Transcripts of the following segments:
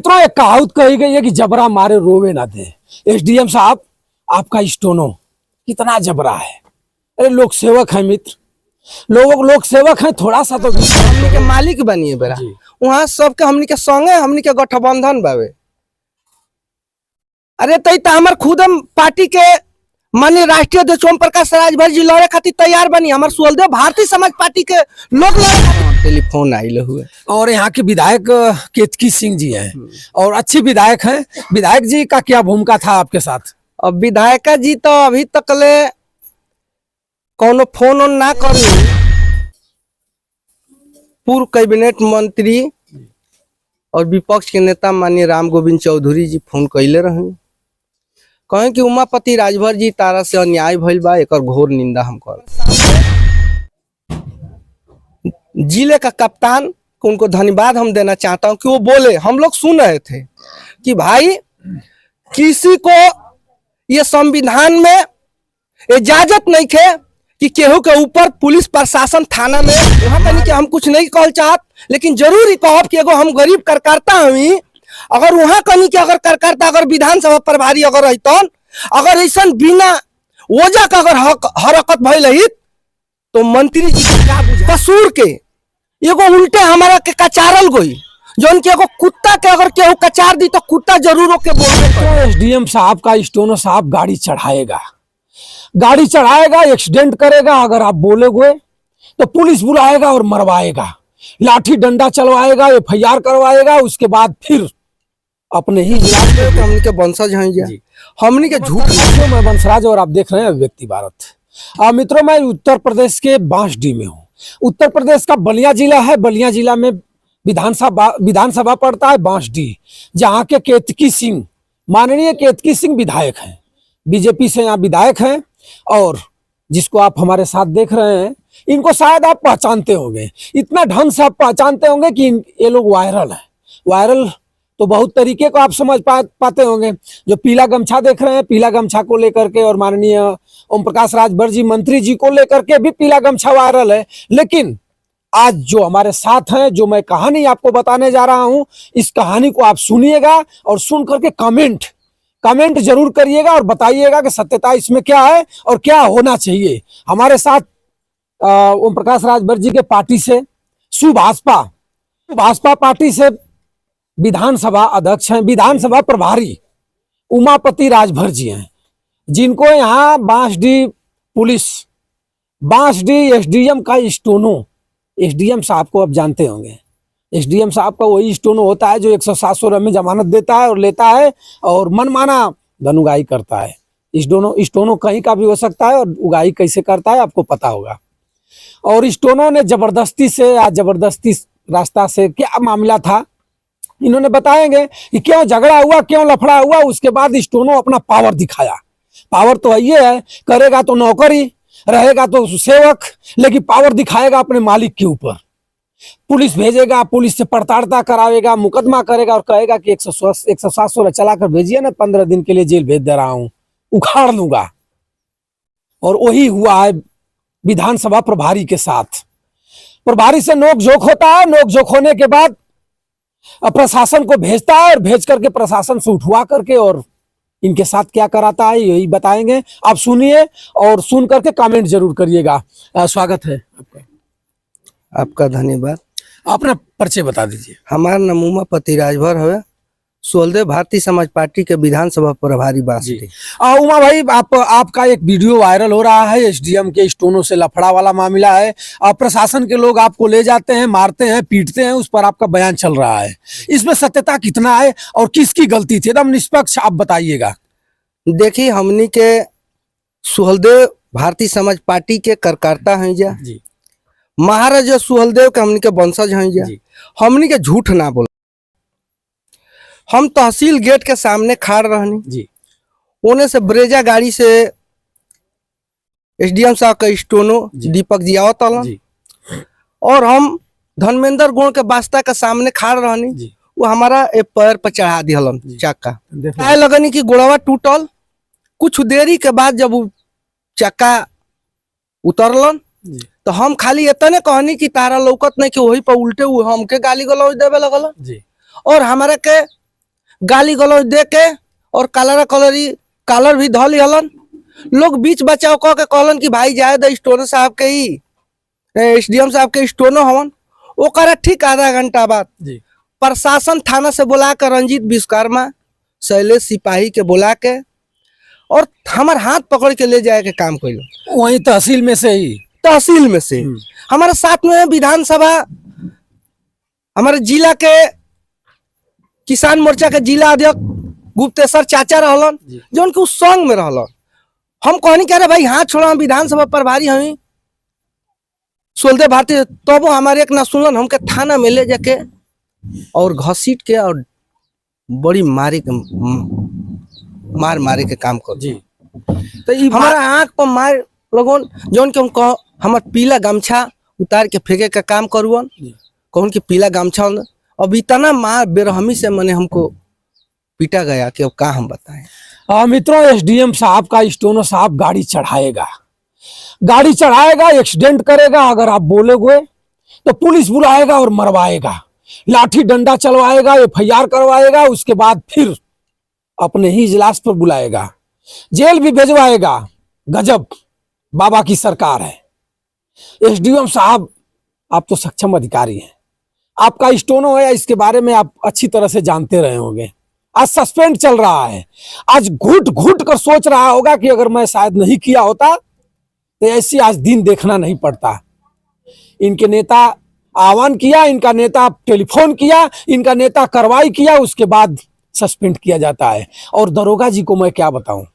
मित्रों, एक कहावत कही गई है कि जबरा मारे रोवे ना दे। एसडीएम साहब, आपका स्टोनो कितना जबरा है। अरे लोक सेवक है मित्र, लोक सेवक है, थोड़ा सा तो हमनी के मालिक बनिए बेरा वहाँ सबके हमनी के संगे हमनी के गठबंधन बावे। अरे तई तो हमार खुद हम पार्टी के माननीय राष्ट्रीय अध्यक्ष ओम प्रकाश राजभर जी लड़े खातिर तैयार बनी। हमार सुहलदेव भारतीय समाज पार्टी के लोग लड़े खातिर टेलीफोन आइल हुए। और यहाँ के विधायक केतकी सिंह जी हैं और अच्छे विधायक हैं। विधायक जी का क्या भूमिका था आपके साथ? अब विधायक जी तो अभी तक ले कोनो फोन ऑन ना करी। पूर्व कैबिनेट मंत्री और विपक्ष के नेता माननीय राम गोविंद चौधरी जी फोन कैले रहे, कहें कि उमापति राजभर जी तारा से अन्याय भइल बा, एकर घोर निंदा हम कर। जिले का कप्तान को उनको धन्यवाद हम देना चाहता हूं कि वो बोले, हम लोग सुन रहे थे कि भाई किसी को ये संविधान में इजाजत नहीं है कि केहू के ऊपर पुलिस प्रशासन थाना में वहां पर कि हम कुछ नहीं कहल चाहत, लेकिन जरूर ही कहब कि एगो हम गरीब कार्यकर्ता हमी। अगर वहां कहीं के अगर कार्यकर्ता अगर विधानसभा प्रभारी अगर रहतन, अगर ऐसा बिना वजह का अगर हरकत भइल रही तो मंत्री जी क्या बुझा कसूर के एगो उल्टे हमारा के कचारल गई, जो के एगो कुत्ता के अगर केहू कचार दी तो कुत्ता जरूर के बोल। तो एसडीएम साहब का स्टोनो साहब गाड़ी चढ़ाएगा, एक्सीडेंट करेगा। अगर आप बोलोगे तो पुलिस बुलाएगा और मरवाएगा, लाठी डंडा चलवाएगा, एफआईआर करवाएगा। उसके बाद फिर अपने ही हमनी के वंशज हैं, हमनी के झूठ। मैं वंशराज और आप देख रहे हैं व्यक्ति भारत। मित्रों, मैं उत्तर प्रदेश के बांसडीह में हूँ। उत्तर प्रदेश का बलिया जिला है। बलिया जिला में विधानसभा पड़ता है बांसडीह, जहाँ के केतकी सिंह, माननीय केतकी सिंह विधायक हैं, बीजेपी से यहाँ विधायक हैं। और जिसको आप हमारे साथ देख रहे हैं, इनको शायद आप पहचानते होंगे, इतना ढंग से आप पहचानते होंगे कि ये लोग वायरल हैं। वायरल तो बहुत तरीके को आप समझ पाते होंगे। जो पीला गमछा देख रहे हैं, पीला गमछा को लेकर के, और माननीय ओम प्रकाश राजभर जी मंत्री जी को लेकर के भी पीला गमछा वायरल है। लेकिन आज जो हमारे साथ हैं, जो मैं कहानी आपको बताने जा रहा हूं, इस कहानी को आप सुनिएगा और सुन करके कमेंट जरूर करिएगा और बताइएगा कि सत्यता इसमें क्या है और क्या होना चाहिए। हमारे साथ ओम प्रकाश राजभर जी के पार्टी से सुभाषपा पार्टी से विधानसभा अध्यक्ष हैं, विधानसभा प्रभारी उमापति राजभर जी हैं, जिनको यहाँ बांसडीह पुलिस, बांसडीह एसडीएम का स्टोनो, एसडीएम साहब को आप जानते होंगे। एसडीएम साहब का वही स्टोनो होता है जो 107 में जमानत देता है और लेता है और मनमाना धनुगाई करता है। स्टोनो कहीं का भी हो सकता है और उगाई कैसे करता है आपको पता होगा। और स्टोनो ने जबरदस्ती रास्ता से क्या मामला था, इन्होंने बताएंगे कि क्यों झगड़ा हुआ, क्यों लफड़ा हुआ। उसके बाद स्टोनो अपना पावर दिखाया। पावर तो ये है, करेगा तो नौकरी, रहेगा तो सेवक, लेकिन पावर दिखाएगा अपने मालिक के ऊपर। पुलिस भेजेगा, पुलिस से पड़ताड़ता करावेगा, मुकदमा करेगा और कहेगा कि 107 चलाकर भेजिए ना, 15 दिन के लिए जेल भेज दे रहा हूं, उखाड़ लूंगा। और वही हुआ है विधानसभा प्रभारी के साथ। प्रभारी से नोकझोंक होता है, नोकझोंक होने के बाद प्रशासन को भेजता है और भेज करके प्रशासन से उठवा करके और इनके साथ क्या कराता है यही बताएंगे। आप सुनिए और सुन करके कमेंट जरूर करिएगा। स्वागत है आपका धन्यवाद। अपना परिचय बता दीजिए। हमारा नाम उमापति राजभर है, सुहलदेव भारतीय समाज पार्टी के विधानसभा प्रभारी बांसडीह। उमा भाई, आपका एक वीडियो वायरल हो रहा है, एसडीएम के स्टोनो से लफड़ा वाला मामला है। प्रशासन के लोग आपको ले जाते हैं, मारते हैं, पीटते हैं, उस पर आपका बयान चल रहा है। इसमें सत्यता कितना है और किसकी गलती थी, एकदम निष्पक्ष आप बताइएगा। देखिए, हमनी के सुहलदेव भारतीय समाज पार्टी के कार्यकर्ता हैं जी, महाराजा सुहलदेव के हमनी के वंशज हैं जी। हमनी के झूठ ना बोल। हम तहसील गेट के सामने खड़ रहनी जी, ओने से ब्रेजा गाड़ी से एसडीएम साहब का स्टोनो दीपक जी आवत और हम धर्मेंद्र गुण के बास्ता के सामने खड़ रहनी जी। वो हमारा पैर पर चढ़ा दिहलन चक्का, आए लगनी कि गोड़वा टूटल। कुछ देरी के बाद जब वो चक्का उतरलन तो हम खाली इतने कहनी कि तारा लौकत नहीं कि वही पर उल्टे हुए हमके गाली गलौज देवे लगल जी। और हमारे के गाली गलौज दे के और कलर भी धली हलन। लोग बीच बचाव कह के कहलन कि भाई जाए द स्टोनो साहब के ही एसडीएम साहब के स्टोनो हवन। ओकरा ठीक आधा घंटा बाद जी प्रशासन थाना से बुला कर रंजीत विश्वकर्मा शैलेश सिपाही के बुला के और हमारे हाथ पकड़ के ले जाए के काम कइल। वही तहसील में से ही तहसील में से हमारे साथ में विधानसभा हमारे जिला के किसान मोर्चा के जिला अध्यक्ष गुप्तेश्वर चाचा रहलन जो उनके उस संग में रहलन। हम कहनी कह रहे भाई हाथ छोड़ा, हम विधानसभा प्रभारी हमी सोलदे भारतीय, तब वो हमारे एक ना सुनलन। हमके थाना में ले जाके और घसीट के और बड़ी मारे के काम कर जी। तो हमारा आंख पर मार लगन जौन के हम कह हमार पीला गमछा उतार के फेंके का काम करुअन। कहून कि पीला गमछा अब इतना मार बेरहमी से मैंने हमको पीटा गया कि अब क्या हम बताएं। मित्रों, एसडीएम साहब का स्टोनो साहब गाड़ी चढ़ाएगा, एक्सीडेंट करेगा। अगर आप बोलोगे तो पुलिस बुलाएगा और मरवाएगा, लाठी डंडा चलवाएगा, एफआईआर करवाएगा, उसके बाद फिर अपने ही इजलास पर बुलाएगा, जेल भी भेजवाएगा। गजब बाबा की सरकार है। एसडीएम साहब, आप तो सक्षम अधिकारी हैं, आपका स्टोनो है, इसके बारे में आप अच्छी तरह से जानते रहे होंगे। आज सस्पेंड चल रहा है, आज घुट घुट कर सोच रहा होगा कि अगर मैं शायद नहीं किया होता तो ऐसी आज दिन देखना नहीं पड़ता। इनके नेता आह्वान किया, इनका नेता टेलीफोन किया, इनका नेता कार्रवाई किया, उसके बाद सस्पेंड किया जाता है। और दरोगा जी को मैं क्या बताऊं,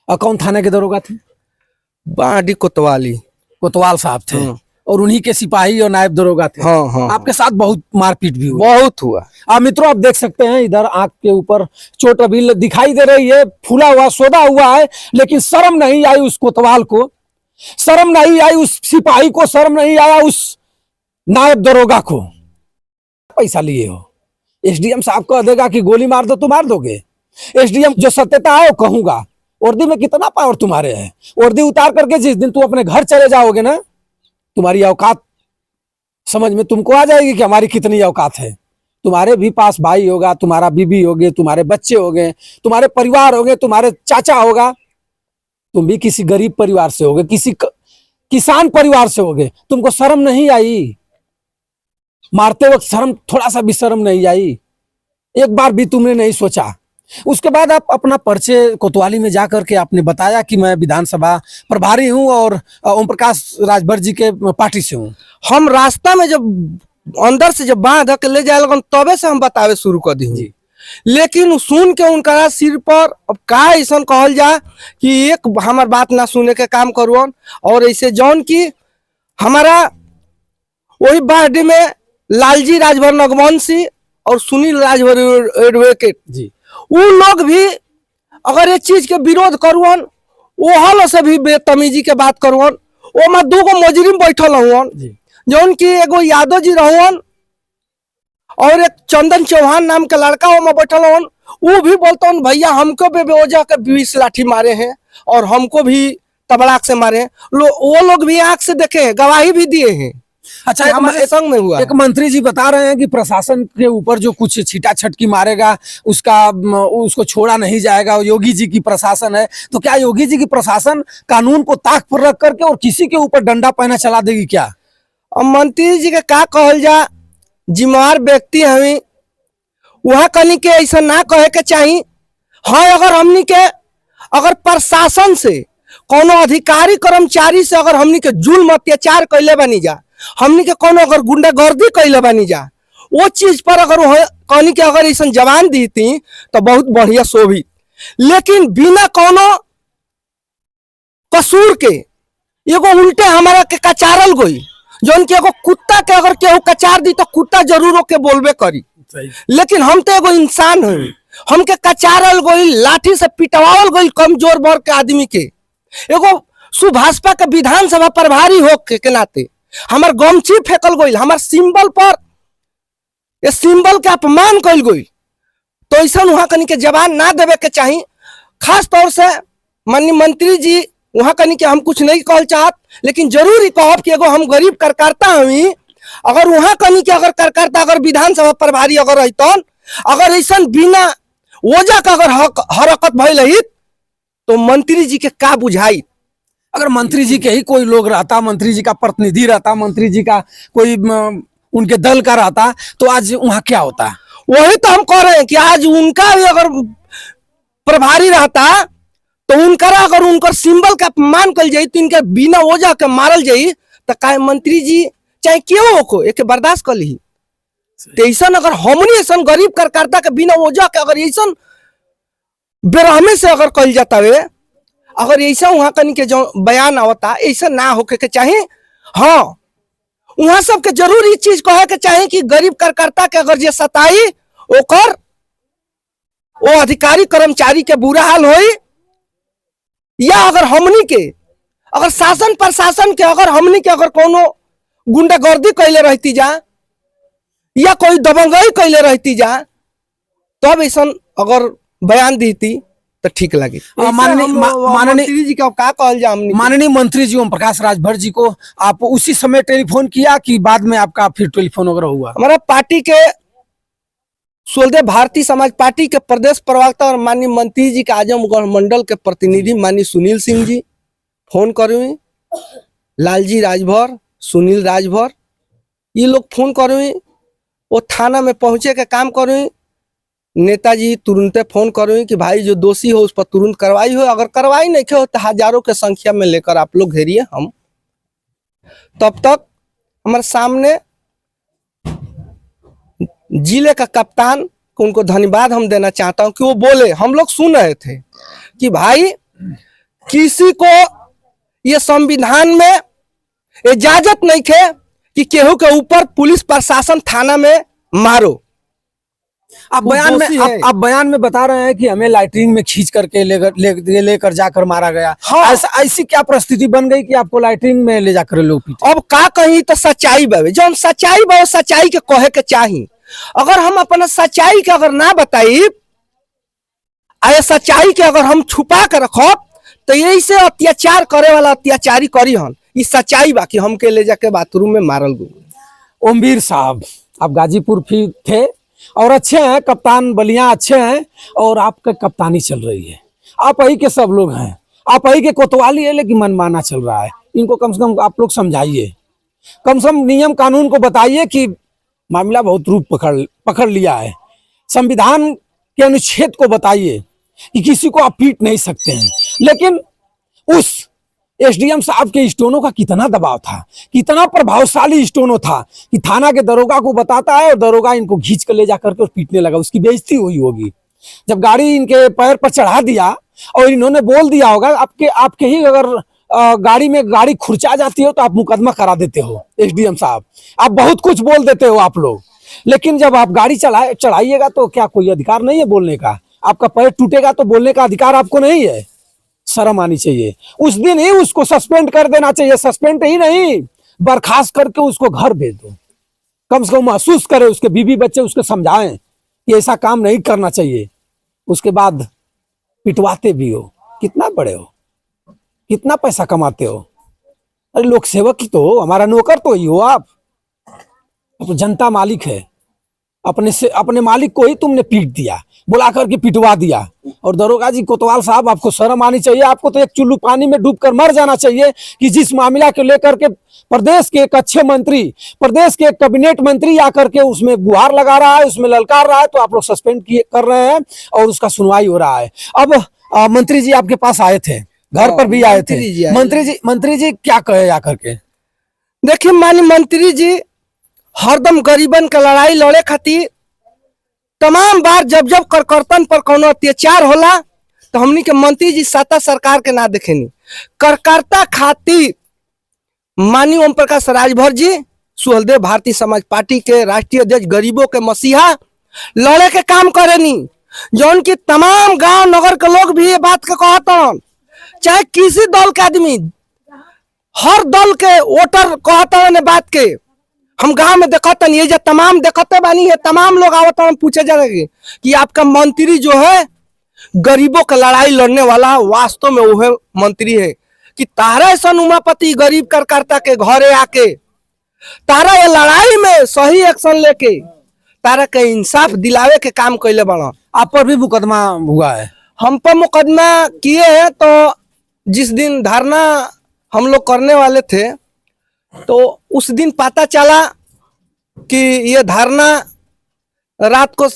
कौन थाने के दरोगा थे? बाडी कोतवाल साहब थे और उन्हीं के सिपाही और नायब दरोगा थे। हाँ। आपके साथ बहुत मारपीट भी हुई? बहुत हुआ। मित्रों, आप देख सकते हैं इधर आंख के ऊपर चोट अभी दिखाई दे रही है, फूला हुआ सोदा हुआ है, लेकिन शर्म नहीं आई उस कोतवाल को, शर्म नहीं आई उस सिपाही को, शर्म नहीं आया उस नायब दरोगा को। पैसा लिए हो, एसडीएम साहब कह देगा कि गोली मार दो तो मार दोगे? एसडीएम जो सत्यता है वो कहूंगा, वर्दी में कितना पावर तुम्हारे है। वर्दी उतार करके जिस दिन तुम अपने घर चले जाओगे ना, तुम्हारी औकात समझ में तुमको आ जाएगी कि हमारी कितनी औकात है। तुम्हारे भी पास भाई होगा, तुम्हारा बीबी होगे, तुम्हारे बच्चे होंगे, तुम्हारे परिवार होंगे, तुम्हारे चाचा होगा, तुम भी किसी गरीब परिवार से होगे, किसी किसान परिवार से होगे। तुमको शर्म नहीं आई? मारते वक्त शर्म, थोड़ा सा भी शर्म नहीं आई? एक बार भी तुमने नहीं सोचा? उसके बाद आप अपना पर्चे कोतवाली में जाकर के आपने बताया कि मैं विधानसभा प्रभारी हूं और ओम प्रकाश राजभर जी के पार्टी से हूं। हम रास्ता में जब अंदर से जब बांध के ले जाए लगन तबे से हम बतावे शुरू कर दी, लेकिन सुन के उनका सिर पर अब का ऐसा कहल जा कि एक हमार बात ना सुने के काम करुअन। और ऐसे जौन की हमारा वही बाडी में लालजी राजभर नगवंशी और सुनील राजभर एडवोकेट जी, वो लोग भी अगर ये चीज के विरोध करुअन, वो हल से भी बेतमीजी के बात करुअन। वो में 2 गो मजरिम बैठल हुअन, जौन की एगो यादव जी रहुअन और एक चंदन चौहान नाम के लड़का वो में बैठल हुअन। वो भी बोलता हूँ भैया हमको भी बेवजह के 20 लाठी मारे हैं और हमको भी तबड़ाक से मारे हैं। वो लोग भी आंख से देखे हैं, गवाही भी दिए हैं। अच्छा, हमारे संग में हुआ। एक मंत्री जी बता रहे हैं कि प्रशासन के ऊपर जो कुछ छीटा छटकी मारेगा उसको छोड़ा नहीं जाएगा, योगी जी की प्रशासन है। तो क्या योगी जी की प्रशासन कानून को ताक पर रख करके और किसी के ऊपर डंडा पैना चला देगी क्या? अब मंत्री जी के का कहल जा, जिम्मेवार व्यक्ति हमें वहां कहीं के ऐसा ना कहे के चाहिए। हाँ, अगर हमनी के अगर प्रशासन से कोनो अधिकारी कर्मचारी से अगर हमनी के जुल्म अत्याचार कैले बनी जा, हमनी के कोनो अगर गुंडागर्दी कैले बनी जा, वो चीज पर अगर कहनी के अगर ऐसा जवान दी थी तो बहुत बढ़िया शोभित। लेकिन बिना कोनो कसूर के एगो उल्टे हमारा के कचारल गई, जौन के एगो कुत्ता के अगर केहू कचार दी तो कुत्ता जरूर के बोलबे करी। लेकिन हम तो एगो इंसान है, हमके कचारल गई, लाठी से पिटवावल गई कमजोर वर्ग के आदमी के। एगो सुभाषपा के विधानसभा प्रभारी हो के नाते हमार गमछी फेंकल गई, हमार सिंबल पर ये सिंबल के अपमान कल गई। तो ऐसा वहां कहीं के जवान ना देवे के चाहिए। खास तौर से माननीय मंत्री जी वहां कहीं के हम कुछ नहीं कहल चाहत, लेकिन जरूर ही कहब कि एगो हम गरीब कार्यकर्ता हमी, अगर वहां कहीं के अगर कार्यकर्ता अगर विधानसभा प्रभारी अगर रहतन, अगर ऐसा बिना ओजा का अगर हरकत भइल रही तो मंत्री जी के का बुझाई। अगर मंत्री जी के ही कोई लोग रहता, मंत्री जी का प्रतिनिधि रहता, मंत्री जी का कोई उनके दल का रहता, तो आज वहां क्या होता? वही तो हम कह रहे हैं कि आज उनका भी अगर प्रभारी रहता तो उनका अगर उनकर सिंबल का अपमान कल जाई तो इनके बिना वजह के मारल जाई तो का मंत्री जी चाहे क्यों हो एक बर्दाश्त कर ली। तो ऐसा अगर हमनी ऐसा गरीब कार्यकर्ता के बिना वजह के अगर ऐसा बेरहमे से अगर कल जाता है, अगर ऐसा वहां कहीं के जो बयान आवता ऐसा ना होके के चाहिए। हाँ वहां सबके जरूर ये चीज कहे के चाहिए कि गरीब कार्यकर्ता के अगर जे सताई ओकर वो अधिकारी कर्मचारी के बुरा हाल होई, या अगर हमनी के अगर शासन प्रशासन के अगर हमनी के अगर कोनो गुंडागर्दी कैले रहती जा या कोई दबंगई कैले रहती जा तब ऐसा अगर बयान देती तो ठीक लगे। माननीय जी का का कहल जा हमनी माननीय मंत्री जी ओम प्रकाश राजभर जी को आप उसी समय टेलीफोन किया कि बाद में आपका फिर टेलीफोन वगैरह हुआ? हमारा पार्टी के सुहलदेव भारतीय समाज पार्टी के प्रदेश प्रवक्ता और माननीय मंत्री जी के आजमगढ़ मंडल के प्रतिनिधि माननीय सुनील सिंह जी फोन करुई, लालजी राजभर, सुनील राजभर, ये लोग फोन करुई, वो थाना में पहुंचे के काम करुई। नेताजी तुरंत फोन करुई कि भाई जो दोषी हो उस पर तुरंत कार्रवाई हो, अगर कार्रवाई नहीं हो तो हजारों के संख्या में लेकर आप लोग घेरिए हम। तब तक हमारे सामने जिले का कप्तान को उनको धन्यवाद हम देना चाहता हूं कि वो बोले, हम लोग सुन रहे थे कि भाई किसी को ये संविधान में इजाजत नहीं है कि केहू के ऊपर पुलिस प्रशासन थाना में मारो। आप बयान में बता रहे हैं कि हमें लाइटिंग में खींच करके लेकर जाकर मारा गया। हाँ। ऐसी क्या परिस्थिति बन गई कि आपको लाइटिंग में ले जाकर लोग पीटे? अब का कहीं तो सच्चाई बावे, जो सच्चाई बा सच्चाई के कहे के चाहिए। अगर हम अपना सच्चाई के अगर ना बताई आए सच्चाई के अगर हम छुपा के रखब तो यही से अत्याचार करे वाला अत्याचारी करी हन। ये सच्चाई बा कि हमके ले जाके बाथरूम में मारल गए। ओमवीर साहब आप गाजीपुर भी थे और अच्छे हैं, कप्तान बलिया अच्छे हैं और आपका कप्तानी चल रही है, आप ही के सब लोग हैं, आप ही के कोतवाली है, लेकिन मनमाना चल रहा है। इनको कम से कम आप लोग समझाइए, कम से कम नियम कानून को बताइए कि मामला बहुत रूप पकड़ लिया है। संविधान के अनुच्छेद को बताइए कि किसी को आप पीट नहीं सकते हैं। लेकिन उस एसडीएम साहब के स्टोनों का कितना दबाव था, कितना प्रभावशाली स्टोनो था कि थाना के दरोगा को बताता है और दरोगा इनको खींच कर ले जाकर के पीटने लगा। उसकी बेइज्जती हुई होगी जब गाड़ी इनके पैर पर चढ़ा दिया और इन्होंने बोल दिया होगा आपके ही अगर गाड़ी में गाड़ी खुरचा जाती हो तो आप मुकदमा करा देते हो। एसडीएम साहब आप बहुत कुछ बोल देते हो आप लोग, लेकिन जब आप गाड़ी चढ़ाइएगा तो क्या कोई अधिकार नहीं है बोलने का? आपका पैर टूटेगा तो बोलने का अधिकार आपको नहीं है? शर्म आनी चाहिए। उस दिन ही उसको सस्पेंड कर देना चाहिए, सस्पेंड ही नहीं बर्खास्त करके उसको घर भेज दो। कम से कम महसूस करे, उसके बीवी बच्चे उसको समझाएं कि ऐसा काम नहीं करना चाहिए। उसके बाद पिटवाते भी हो, कितना बड़े हो, कितना पैसा कमाते हो? अरे लोक सेवक ही तो हो, हमारा नौकर तो ही हो आप। तो जनता मालिक है, अपने मालिक को ही तुमने पीट दिया, बुला करके पिटवा दिया। और दरोगा जी कोतवाल साहब आपको शर्म आनी चाहिए। आपको तो एक चुल्लू पानी में डूबकर मर जाना चाहिए कि जिस मामला को लेकर के प्रदेश के एक अच्छे मंत्री, प्रदेश के एक कैबिनेट मंत्री आकर के उसमें गुहार लगा रहा है, उसमें ललकार रहा है, तो आप लोग सस्पेंड कर रहे हैं और उसका सुनवाई हो रहा है। अब मंत्री जी आपके पास आए थे, घर पर भी आए थे। मंत्री जी क्या कहे आकर के? देखिए माननीय मंत्री जी हरदम गरीबन का लड़ाई लड़े खातिर तमाम बार जब करकर्तन पर कोनो अत्याचार होला तो हमनी के मंत्री जी सत्ता सरकार के ना देखेनी। करकर्ता खातिर माननीय ओम प्रकाश राजभर जी सुहलदेव भारतीय समाज पार्टी के राष्ट्रीय अध्यक्ष, गरीबों के मसीहा, लड़े के काम करेनी। जौन की तमाम गांव नगर के लोग भी ये बात के कहतन, चाहे किसी दल के आदमी, हर दल के वोटर कहतन बात के। हम गांव में देखते ये जो तमाम देखते बानी है, तमाम लोग आवत पूछे जाएंगे कि आपका मंत्री जो है गरीबों का लड़ाई लड़ने वाला वास्तव में वो है मंत्री है कि तारा ऐसा उमापति गरीब कार्यकर्ता के घरे आके तारा ये लड़ाई में सही एक्शन लेके तारा के इंसाफ दिलावे के काम कैले बना। आप पर भी मुकदमा हुआ है? हम पर मुकदमा किए हैं। तो जिस दिन धरना हम लोग करने वाले थे तो उस दिन पता चला कि ये धरना रात को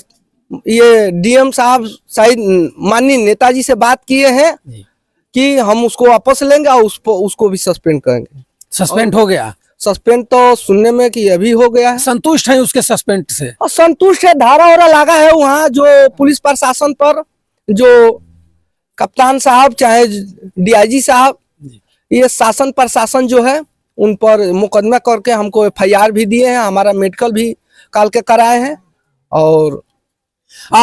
ये डीएम साहब शायद माननीय नेताजी से बात किए हैं कि हम उसको वापस लेंगे और उसको भी सस्पेंड करेंगे। सस्पेंड हो गया? सस्पेंड तो सुनने में कि अभी हो गया है। संतुष्ट है उसके सस्पेंड से? और संतुष्ट है, धारा वारा लगा है वहाँ जो पुलिस प्रशासन पर, जो कप्तान साहब चाहे डीआईजी साहब, ये शासन प्रशासन जो है उन पर मुकदमा करके हमको एफआईआर भी दिए हैं, हमारा मेडिकल भी काल के कराए हैं। और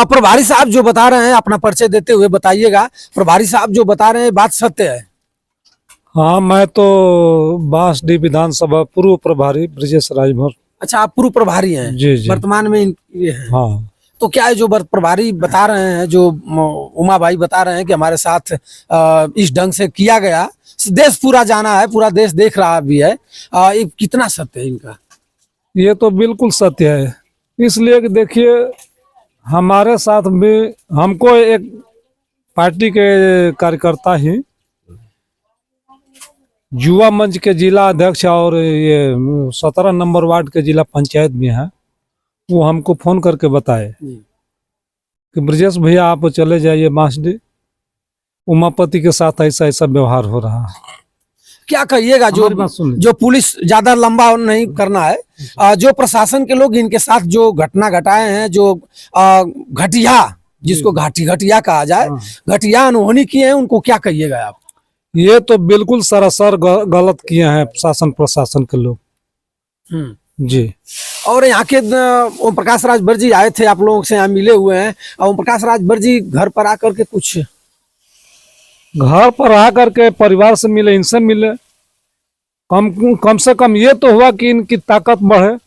प्रभारी साहब जो बता रहे हैं, अपना परिचय देते हुए बताइएगा। प्रभारी साहब जो बता रहे हैं बात सत्य है? हाँ, मैं तो बांसडीह विधानसभा पूर्व प्रभारी ब्रजेश राजभर। अच्छा, आप पूर्व प्रभारी हैं? जी जी। वर्तमान में ये हैं? हाँ, तो क्या है जो प्रभारी बता रहे हैं, जो उमा भाई बता रहे हैं कि हमारे साथ इस ढंग से किया गया, देश पूरा जाना है, पूरा देश देख रहा भी है, ये कितना सत्य है इनका? ये तो बिल्कुल सत्य है। इसलिए कि देखिए, हमारे साथ भी हमको एक पार्टी के कार्यकर्ता ही युवा मंच के जिला अध्यक्ष और ये 17 नंबर वार्ड के जिला पंचायत में है, वो हमको फोन करके बताए कि ब्रजेश भैया आप चले जाइए बांसडीह, उमापति के साथ ऐसा ऐसा व्यवहार हो रहा है। क्या कहिएगा जो हमारी बात सुन लीजिए। जो पुलिस, ज्यादा लंबा नहीं करना है, जो प्रशासन के लोग इनके साथ जो घटना घटाए हैं, जो घटिया, जिसको घटिया कहा जाए, घटिया अनहोनी किए हैं, उनको क्या कहिएगा आप? ये तो बिल्कुल सरासर गलत किए हैं शासन प्रशासन के लोग जी। और यहाँ के ओम प्रकाश राजभर जी आए थे, आप लोगों से यहाँ मिले हुए हैं। ओम प्रकाश राजभर जी घर पर आकर के कुछ घर पर आ करके परिवार से मिले, इनसे मिले, कम से कम ये तो हुआ कि इनकी ताकत बढ़े।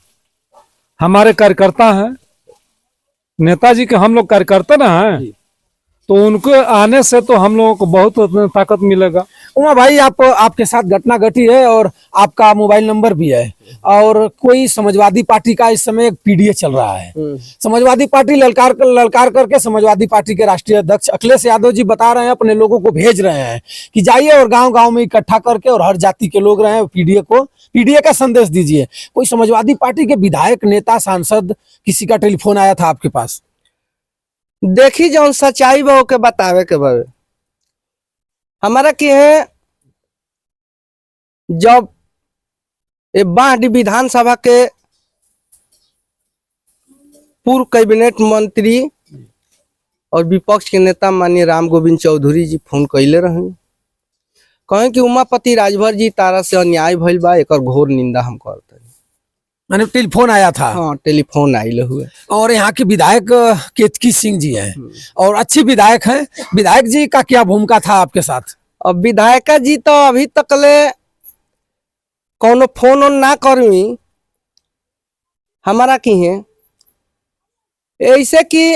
हमारे कार्यकर्ता हैं, नेताजी के हम लोग कार्यकर्ता ना हैं, तो उनके आने से तो हम लोगों को बहुत ताकत मिलेगा। उमा भाई, आपके साथ घटना घटी है और आपका मोबाइल नंबर भी है, और कोई समाजवादी पार्टी का इस समय एक पीडीए चल रहा है। समाजवादी पार्टी ललकार करके समाजवादी पार्टी के राष्ट्रीय अध्यक्ष अखिलेश यादव जी बता रहे हैं, अपने लोगों को भेज रहे हैं कि जाइए और गांव-गांव में इकट्ठा करके और हर जाति के लोग रहे, पीडीए का संदेश दीजिए। कोई समाजवादी पार्टी के विधायक, नेता, सांसद, किसी का टेलीफोन आया था आपके पास? देखी जौन सच्चाई बा के बतावे के बारे हमारा की है। जब ये बांसडीह विधानसभा के पूर्व कैबिनेट मंत्री और विपक्ष के नेता माननीय राम गोविंद चौधरी जी फोन कैले रहे, कहें कि उमापति राजभर जी तारा से अन्याय भइल बा, एकर घोर निंदा हम करते हैं। मैंने टेलीफोन आया था? हाँ, टेलीफोन आइल हुए। और यहाँ के विधायक केतकी सिंह जी हैं और अच्छी विधायक हैं। विधायक जी का क्या भूमिका था आपके साथ? अब विधायिका जी तो अभी तक ले कोनो फोन ऑन ना करवी हमारा की है, ऐसे कि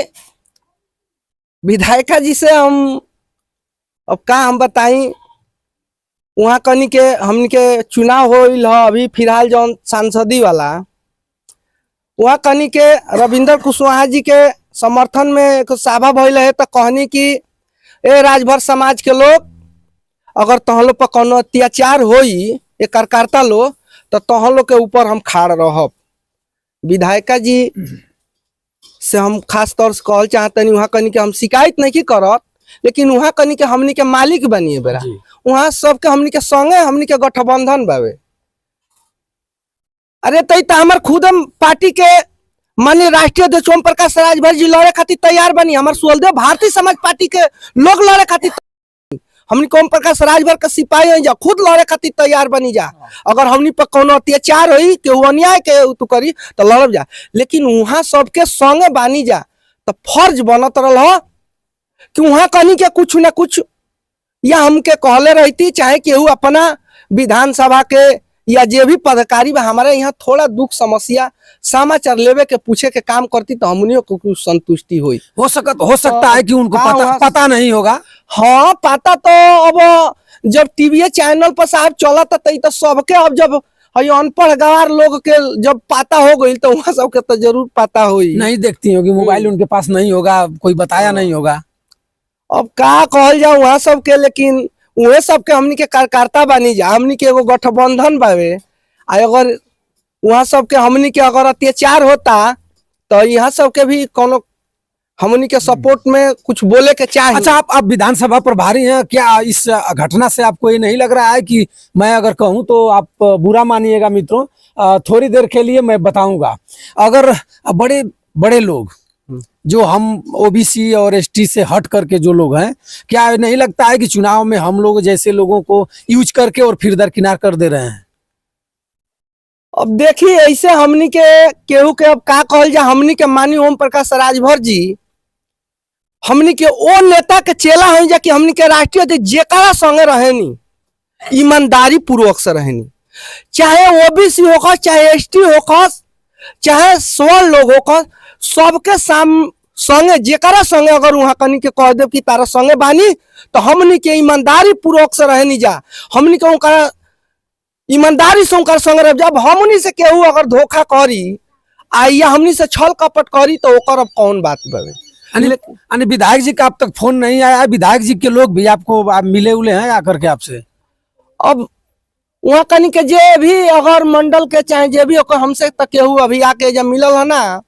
विधायिका जी से हम अब का हम बताई, वहाँ कनी के हमनी के चुनाव होइल ह अभी फिलहाल जौन सांसदी वाला, वहाँ कनी के रविंद्र कुशवाहा जी के समर्थन में एक सभा भइल है, तो कहनी कि ए राजभर समाज के लोग, अगर तहन लोग पर कोनो अत्याचार होई एक कार्यकर्ता लोग, तो तहन लोग के ऊपर हम खाड़ रहब। विधायिका जी से हम खास तौर से कहल चाहतनी, वहाँ कनी के हम शिकायत नहीं करत, लेकिन वहाँ कनी के हमनी के मालिक बनिए बेरा, वहाँ सबके हमनी के संगे हमनी के गठबंधन बावे। अरे तई तो हमार खुद हम पार्टी के माननीय राष्ट्रीय अध्यक्ष ओम प्रकाश राजभर जी लड़े खातिर तैयार बनी, हमार सुहलदेव भारतीय समाज पार्टी के लोग लड़े खातिर, हमनी को ओम प्रकाश राजभर के सिपाही हो जा, खुद लड़े खातिर तैयार बनी जा। अगर हमनी पर कोनो अत्याचार होई के अन्याय के तू करी तो लड़ब जा, लेकिन वहाँ सबके संगे बानी जा। तो फर्ज बनत रहा कि वहाँ कनी के कुछ न कुछ या हमके कहले रहती, चाहे केहू अपना विधानसभा के या जे भी पदाधिकारी बा हमारे यहाँ थोड़ा दुख समस्या समाचार लेवे के पूछे के काम करती, तो हमनियों को कुछ संतुष्टि हुई। हो सकता है कि उनको पता नहीं होगा। हाँ, पता तो अब जब टीवी चैनल पर साहब चला तो सबके, अब जब हई अनपढ़ गवार लोग के जब पता हो गई तो वहाँ सबके तो जरूर पता हुई। नहीं देखती होगी, मोबाइल उनके पास नहीं होगा, कोई बताया नहीं होगा। अब का कहल जाओ वहाँ सबके, लेकिन उहे सबके हमनी के कार्यकर्ता बानी जा, हमनी के एगो गठबंधन बावे। अगर वहाँ सबके हमनी के अगर अत्याचार होता तो यहाँ सबके भी कोनो हमनी के सपोर्ट में कुछ बोले के चाहिए। अच्छा, आप विधानसभा प्रभारी हैं, क्या इस घटना से आपको ये नहीं लग रहा है कि, मैं अगर कहूं तो आप बुरा मानिएगा मित्रों, थोड़ी देर के लिए मैं बताऊंगा, अगर बड़े बड़े लोग जो हम ओबीसी और एसटी से हट करके जो लोग हैं, क्या नहीं लगता है कि चुनाव में हम लोग जैसे लोगों को यूज करके और फिर दरकिनार कर दे रहे हैं? अब देखिए ऐसे हमनी के केहू के अब का कहल जा, हमनी के मानी ओम प्रकाश राजभर जी हमनी के ओ नेता के चेला हो जा कि हमनी के राष्ट्रीय अध्यक्ष जेकरा संगे रहेनी ईमानदारी पूर्वक से रहेनी, चाहे ओबीसी होकर, चाहे एसटी होकर, चाहे स्वर्ण लोग होकर, सबके संगे जेकरा संगे अगर वहां कनी के कह दे कि तारा संगे बानी तो हमनी के ईमानदारी पूर्वक से रहनी जा, हमनी के उनका ईमानदारी से उनका संगे रह। जब हमनी से केहू अगर धोखा करी या हमनी से छल कपट करी तो ओकर अब कौन बात बवे। यानी विधायक जी का अब तक फोन नहीं आया है? विधायक जी के लोग भी आपको आप मिले उले हैं आकर के आपसे? अब वहाँ कनी के जे भी अगर मंडल के चाहे जे भी ओकर हमसे तक केहू अभी आके जब मिलल है ना,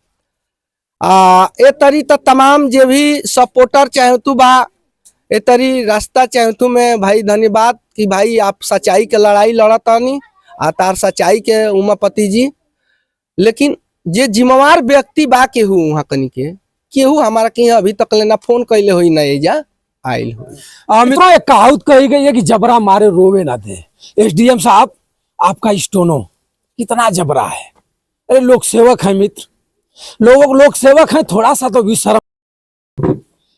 ए तरी तो तमाम जे भी सपोर्टर चाहे तू बा ए तरी रास्ता चाहे तू में भाई धन्यवाद कि भाई आप सच्चाई के लड़ाई लड़तानी आ तार सच्चाई के उमापति जी। लेकिन जे जिम्मेवार व्यक्ति बा केहू वहाँ कनी के केहू हमारा के अभी तक लेना फोन कैले हुई ना एजा आयल हुई। मित्रों, एक कहावत कही गई है कि जबरा मारे रोवे ना दे। एसडीएम साहब, आपका स्टोनो कितना जबरा है। अरे लोक सेवक है मित्र, लोक सेवक है, थोड़ा सा तो भी शर्म,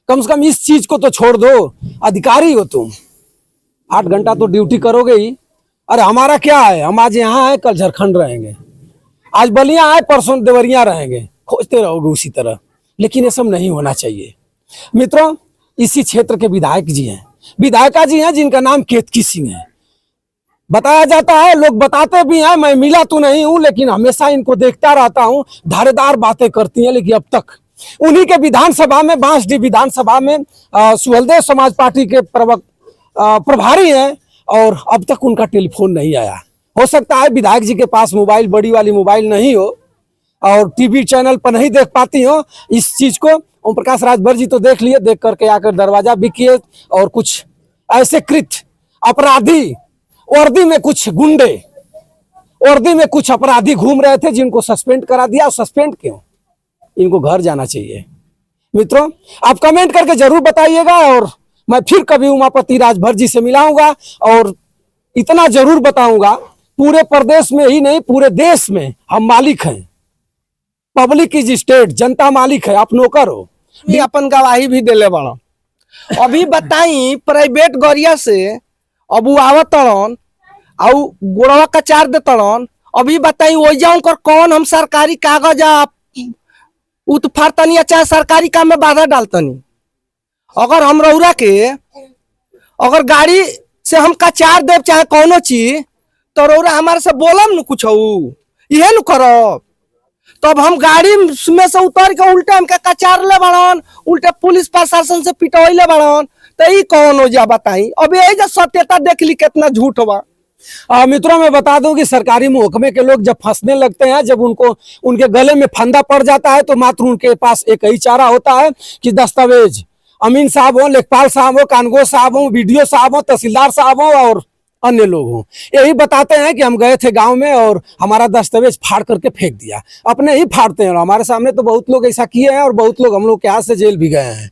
कम से कम इस चीज को तो छोड़ दो। अधिकारी हो तुम, 8 घंटा तो ड्यूटी करोगे ही। अरे हमारा क्या है, हम आज यहाँ है, कल झारखंड रहेंगे, आज बलिया आए, परसों देवरिया रहेंगे, खोजते रहोगे उसी तरह। लेकिन ये सब नहीं होना चाहिए मित्रों। इसी क्षेत्र के विधायक जी हैं, विधायिका जी हैं जिनका नाम केतकी सिंह है। बताया जाता है, लोग बताते भी हैं, मैं मिला तो नहीं हूं लेकिन हमेशा इनको देखता रहता हूं, धारेदार बातें करती हैं। लेकिन अब तक उन्हीं के विधानसभा में, बांसडीह विधानसभा में सुहलदेव समाज पार्टी के प्रभारी हैं और अब तक उनका टेलीफोन नहीं आया। हो सकता है विधायक जी के पास मोबाइल, बड़ी वाली मोबाइल नहीं हो और टीवी चैनल पर नहीं देख पाती हो इस चीज को। ओम प्रकाश राजभर जी तो देख लिए, देख करके आकर दरवाजा भी किए और कुछ ऐसे कृत अपराधी, वर्दी में कुछ गुंडे, वर्दी में कुछ अपराधी घूम रहे थे जिनको सस्पेंड करा दिया। और सस्पेंड क्यों? इनको घर जाना चाहिए। मित्रों, आप कमेंट करके जरूर बताइएगा और मैं फिर कभी उमापति राजभर जी से मिलाऊंगा और इतना जरूर बताऊंगा, पूरे प्रदेश में ही नहीं पूरे देश में हम मालिक हैं। पब्लिक इज स्टेट, जनता मालिक है, आप नौकर हो। ये अपन गवाही भी देले बड़ा। अभी बताई प्राइवेट गरिया से अब वो आवतन और गोड़वा कचार देतन। अभी बताई वो जाऊं कर कौन हम सरकारी कागज उत्फाड़तनी चाहे सरकारी काम में बाधा डालतनी। अगर हम रौरा के अगर गाड़ी से हम कचार देव चाहे कौनो चीज तो रौरा हमारे से बोलम न कुछ इहे न करब। तब हम गाड़ी में से उतर के उल्टे हमके कचार ले बड़न, उल्टे पुलिस प्रशासन से पिटवैले बड़न, तो ये कौन हो जा बताई। अब यही जो सत्यता देख ली कितना झूठ बा। मित्रों, मैं बता दूं कि सरकारी महकमे के लोग जब फंसने लगते हैं, जब उनको उनके गले में फंदा पड़ जाता है तो मात्र उनके पास एक ही चारा होता है कि दस्तावेज, अमीन साहब हो, लेखपाल साहब हो, कानगो साहब हो, वीडियो साहब हो, तहसीलदार साहब हो और अन्य लोग हों, यही बताते हैं कि हम गए थे गांव में और हमारा दस्तावेज फाड़ करके फेंक दिया। अपने ही फाड़ते हैं और हमारे सामने तो बहुत लोग ऐसा किए हैं और बहुत लोग हम लोग के हाथ से जेल भी गए हैं।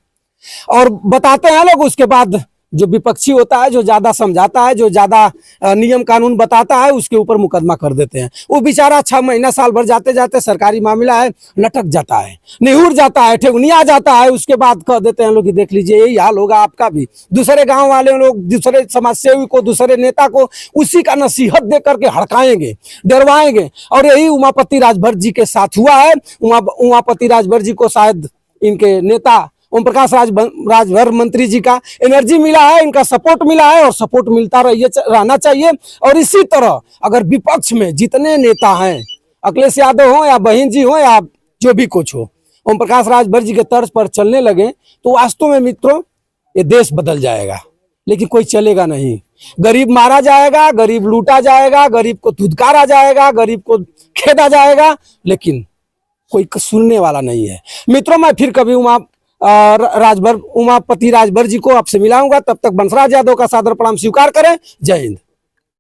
और बताते हैं लोग, उसके बाद जो विपक्षी होता है, जो ज्यादा समझाता है, जो ज्यादा नियम कानून बताता है, उसके ऊपर मुकदमा कर देते हैं। वो बेचारा 6 महीना साल भर जाते जाते सरकारी मामला है लटक जाता है, निहुर जाता है, ठेगुनिया जाता है। उसके बाद कह देते हैं लोग कि देख लीजिए यही हाल होगा आपका भी। दूसरे गांव वाले लोग दूसरे समाजसेवी को, दूसरे नेता को उसी का नसीहत दे करके हड़काएंगे, डरवाएंगे। और यही उमापति राजभर जी के साथ हुआ है। उमापति राजभर जी को शायद इनके नेता ओम प्रकाश राजभर मंत्री जी का एनर्जी मिला है, इनका सपोर्ट मिला है और सपोर्ट मिलता रहना चाहिए। और इसी तरह अगर विपक्ष में जितने नेता हैं, अखिलेश यादव हो या बहन जी हो या जो भी कुछ हो, ओम प्रकाश राजभर जी के तर्ज पर चलने लगे तो वास्तव में मित्रों ये देश बदल जाएगा। लेकिन कोई चलेगा नहीं, गरीब मारा जाएगा, गरीब लूटा जाएगा, गरीब को धुतकारा जाएगा, गरीब को खेदा जाएगा, लेकिन कोई सुनने वाला नहीं है। मित्रों मैं फिर कभी उमापति राजभर जी को आपसे मिलाऊंगा, तब तक बंसराज यादव का सादर प्रणाम स्वीकार करें। जय हिंद।